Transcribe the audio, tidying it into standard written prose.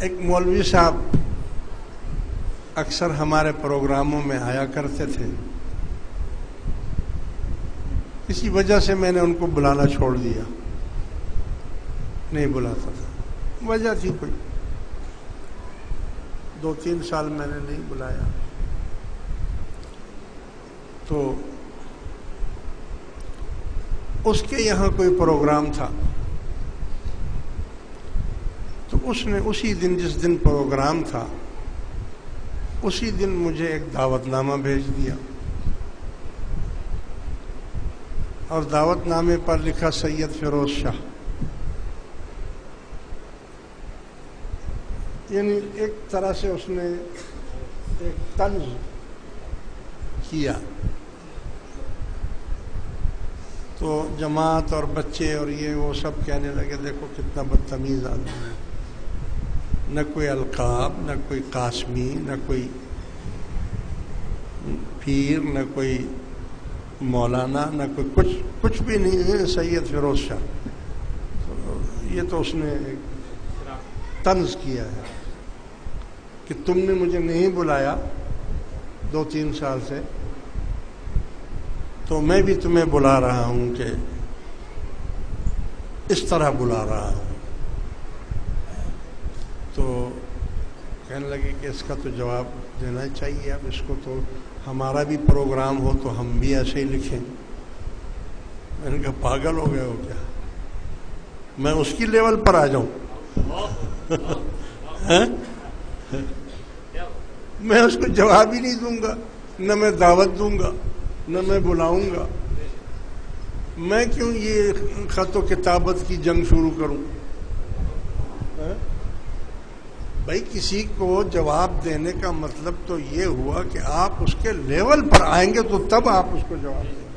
ایک مولوی صاحب اکثر ہمارے پروگراموں میں آیا کرتے تھے. اسی وجہ سے میں نے ان کو بلانا چھوڑ دیا, نہیں بلاتا تھا. وجہ تھی کوئی, 2-3 سال میں نے نہیں بلایا. تو اس کے یہاں کوئی پروگرام تھا, تو اس نے اسی دن, جس دن پروگرام تھا, اسی دن مجھے ایک دعوت نامہ بھیج دیا, اور دعوت نامے پر لکھا سید فیروز شاہ. یعنی ایک طرح سے اس نے ایک طنز کیا. تو جماعت اور بچے اور یہ وہ سب کہنے لگے دیکھو کتنا بدتمیز آدمی ہے, نہ کوئی القاب, نہ کوئی قاسمی, نہ کوئی پیر, نہ کوئی مولانا, نہ کوئی کچھ بھی نہیں ہے, سید فیروز شاہ. تو یہ تو اس نے طنز کیا ہے کہ تم نے مجھے نہیں بلایا 2-3 سال سے, تو میں بھی تمہیں بلا رہا ہوں کہ اس طرح بلا رہا ہوں. تو کہنے لگے کہ اس کا تو جواب دینا چاہیے, اب اس کو تو ہمارا بھی پروگرام ہو تو ہم بھی ایسے ہی لکھیں. میں نے کہا پاگل ہو گئے ہو کیا, میں اس کی لیول پر آ جاؤں؟ میں اس کو جواب ہی نہیں دوں گا, نہ میں دعوت دوں گا, نہ میں بلاؤں گا. میں کیوں یہ خط و کتابت کی جنگ شروع کروں؟ بھائی کسی کو جواب دینے کا مطلب تو یہ ہوا کہ آپ اس کے لیول پر آئیں گے تو تب آپ اس کو جواب دیں.